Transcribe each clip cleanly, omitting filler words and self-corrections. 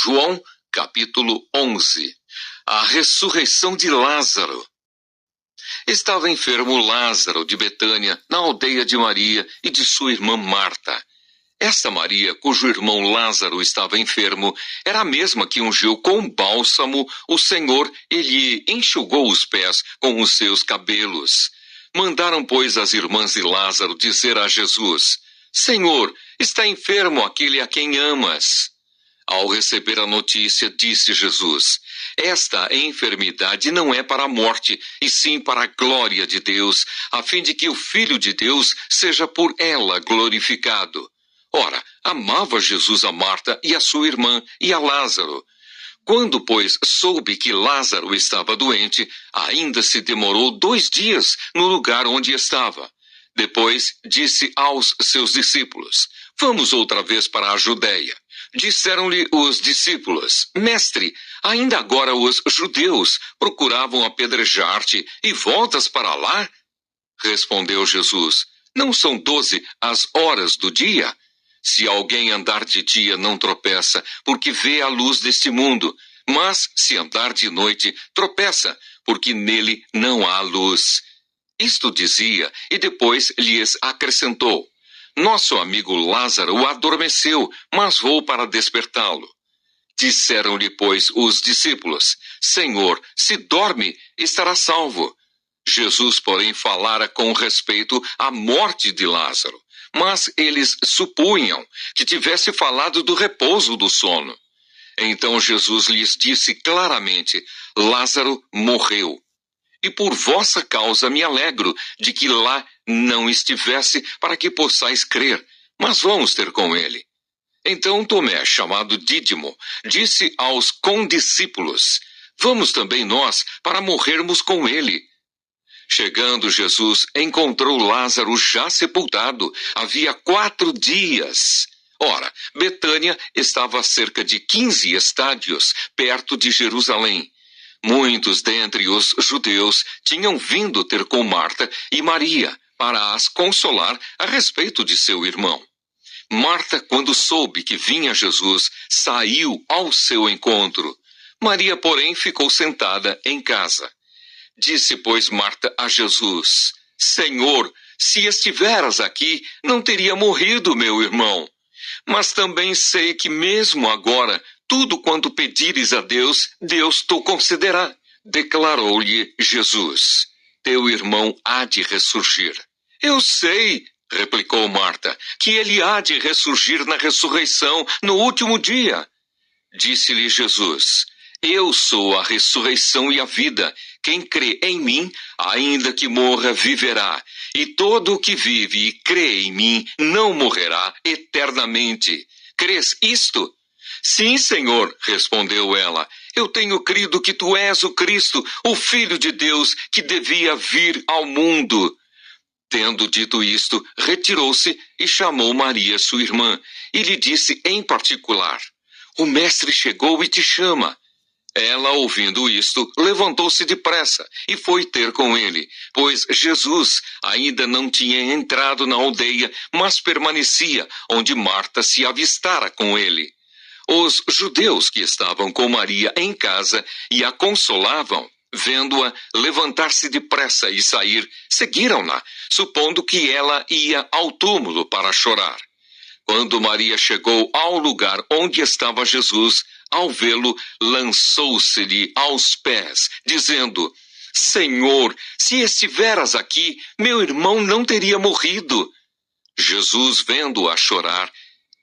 João, capítulo 11. A ressurreição de Lázaro. Estava enfermo Lázaro de Betânia, na aldeia de Maria e de sua irmã Marta. Esta Maria, cujo irmão Lázaro estava enfermo, era a mesma que ungiu com bálsamo o Senhor e lhe enxugou os pés com os seus cabelos. Mandaram, pois, as irmãs de Lázaro dizer a Jesus: Senhor, está enfermo aquele a quem amas. Ao receber a notícia, disse Jesus: esta enfermidade não é para a morte, e sim para a glória de Deus, a fim de que o Filho de Deus seja por ela glorificado. Ora, amava Jesus a Marta e a sua irmã e a Lázaro. Quando, pois, soube que Lázaro estava doente, ainda se demorou 2 dias no lugar onde estava. Depois disse aos seus discípulos: vamos outra vez para a Judeia. Disseram-lhe os discípulos: Mestre, ainda agora os judeus procuravam apedrejar-te e voltas para lá? Respondeu Jesus: não são 12 as horas do dia? Se alguém andar de dia não tropeça, porque vê a luz deste mundo. Mas se andar de noite, tropeça, porque nele não há luz. Isto dizia, e depois lhes acrescentou: nosso amigo Lázaro adormeceu, mas vou para despertá-lo. Disseram-lhe, pois, os discípulos: Senhor, se dorme, estará salvo. Jesus, porém, falara com respeito à morte de Lázaro, mas eles supunham que tivesse falado do repouso do sono. Então Jesus lhes disse claramente: Lázaro morreu. E por vossa causa me alegro de que lá não estivesse, para que possais crer, mas vamos ter com ele. Então Tomé, chamado Dídimo, disse aos condiscípulos: vamos também nós para morrermos com ele. Chegando Jesus, encontrou Lázaro já sepultado, havia 4 dias. Ora, Betânia estava a cerca de 15 estádios, perto de Jerusalém. Muitos dentre os judeus tinham vindo ter com Marta e Maria para as consolar a respeito de seu irmão. Marta, quando soube que vinha Jesus, saiu ao seu encontro. Maria, porém, ficou sentada em casa. Disse, pois, Marta a Jesus: Senhor, se estiveras aqui, não teria morrido meu irmão. Mas também sei que mesmo agora, tudo quanto pedires a Deus, Deus te concederá. Declarou-lhe Jesus: teu irmão há de ressurgir. Eu sei, replicou Marta, que ele há de ressurgir na ressurreição, no último dia. Disse-lhe Jesus: eu sou a ressurreição e a vida. Quem crê em mim, ainda que morra, viverá. E todo o que vive e crê em mim não morrerá eternamente. Crês isto? Sim, Senhor, respondeu ela. Eu tenho crido que tu és o Cristo, o Filho de Deus, que devia vir ao mundo. Tendo dito isto, retirou-se e chamou Maria, sua irmã, e lhe disse em particular: o mestre chegou e te chama. Ela, ouvindo isto, levantou-se depressa e foi ter com ele, pois Jesus ainda não tinha entrado na aldeia, mas permanecia onde Marta se avistara com ele. Os judeus que estavam com Maria em casa e a consolavam, vendo-a levantar-se depressa e sair, seguiram-na, supondo que ela ia ao túmulo para chorar. Quando Maria chegou ao lugar onde estava Jesus, ao vê-lo, lançou-se-lhe aos pés, dizendo: Senhor, se estiveras aqui, meu irmão não teria morrido. Jesus, vendo-a chorar,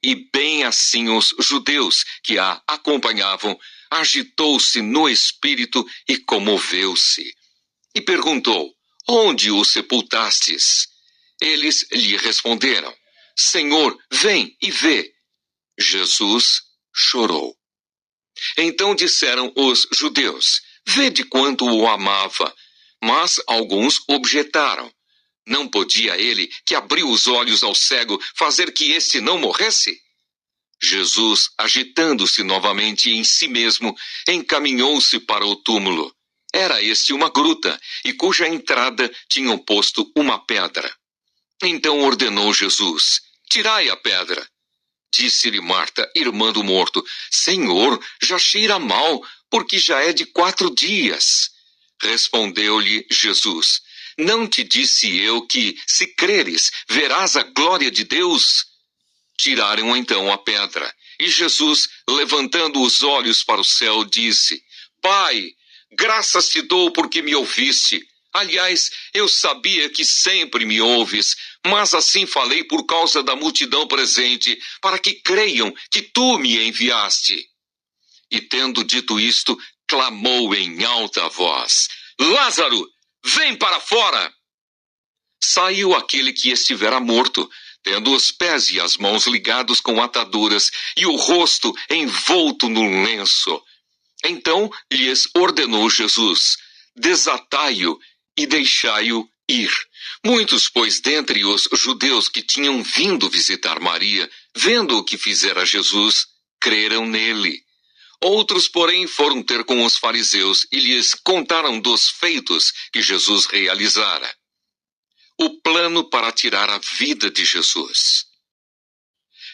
e bem assim os judeus que a acompanhavam, agitou-se no espírito e comoveu-se. E perguntou: onde o sepultastes? Eles lhe responderam: Senhor, vem e vê. Jesus chorou. Então disseram os judeus: vede quanto o amava. Mas alguns objetaram: não podia ele, que abriu os olhos ao cego, fazer que este não morresse? Jesus, agitando-se novamente em si mesmo, encaminhou-se para o túmulo. Era este uma gruta, e cuja entrada tinham posto uma pedra. Então ordenou Jesus: tirai a pedra. Disse-lhe Marta, irmã do morto: Senhor, já cheira mal, porque já é de 4 dias. Respondeu-lhe Jesus: Não te disse eu que, se creres, verás a glória de Deus? Tiraram então a pedra. E Jesus, levantando os olhos para o céu, disse: Pai, graças te dou porque me ouviste. Aliás, eu sabia que sempre me ouves, mas assim falei por causa da multidão presente, para que creiam que tu me enviaste. E tendo dito isto, clamou em alta voz: Lázaro, vem para fora! Saiu aquele que estivera morto, tendo os pés e as mãos ligados com ataduras e o rosto envolto no lenço. Então lhes ordenou Jesus: Desatai-o e deixai-o ir. Muitos, pois, dentre os judeus que tinham vindo visitar Maria, vendo o que fizera Jesus, creram nele. Outros, porém, foram ter com os fariseus e lhes contaram dos feitos que Jesus realizara. O plano para tirar a vida de Jesus.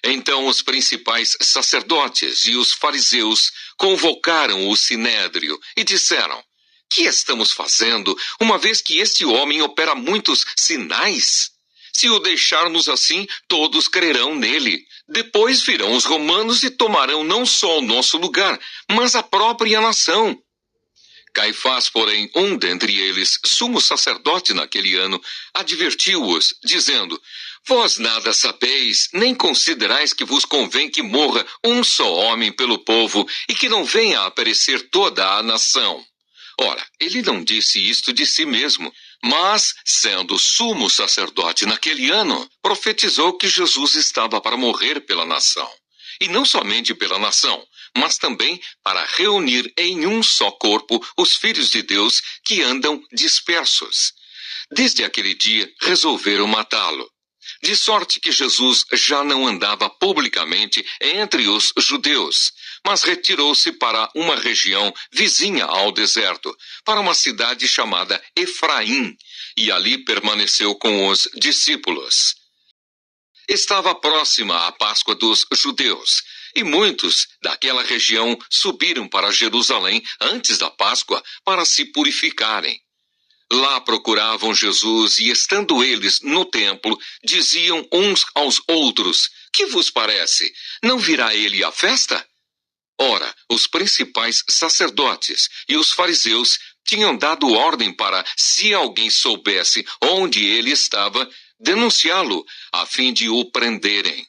Então os principais sacerdotes e os fariseus convocaram o sinédrio e disseram: Que estamos fazendo, uma vez que este homem opera muitos sinais? Se o deixarmos assim, todos crerão nele. Depois virão os romanos e tomarão não só o nosso lugar, mas a própria nação. Caifás, porém, um dentre eles, sumo sacerdote naquele ano, advertiu-os, dizendo: Vós nada sabeis, nem considerais que vos convém que morra um só homem pelo povo, e que não venha a perecer toda a nação. Ora, ele não disse isto de si mesmo, mas, sendo sumo sacerdote naquele ano, profetizou que Jesus estava para morrer pela nação. E não somente pela nação, mas também para reunir em um só corpo os filhos de Deus que andam dispersos. Desde aquele dia, resolveram matá-lo. De sorte que Jesus já não andava publicamente entre os judeus, mas retirou-se para uma região vizinha ao deserto, para uma cidade chamada Efraim, e ali permaneceu com os discípulos. Estava próxima a Páscoa dos judeus, e muitos daquela região subiram para Jerusalém antes da Páscoa para se purificarem. Lá procuravam Jesus e, estando eles no templo, diziam uns aos outros: Que vos parece? Não virá ele à festa? Ora, os principais sacerdotes e os fariseus tinham dado ordem para, se alguém soubesse onde ele estava, denunciá-lo, a fim de o prenderem.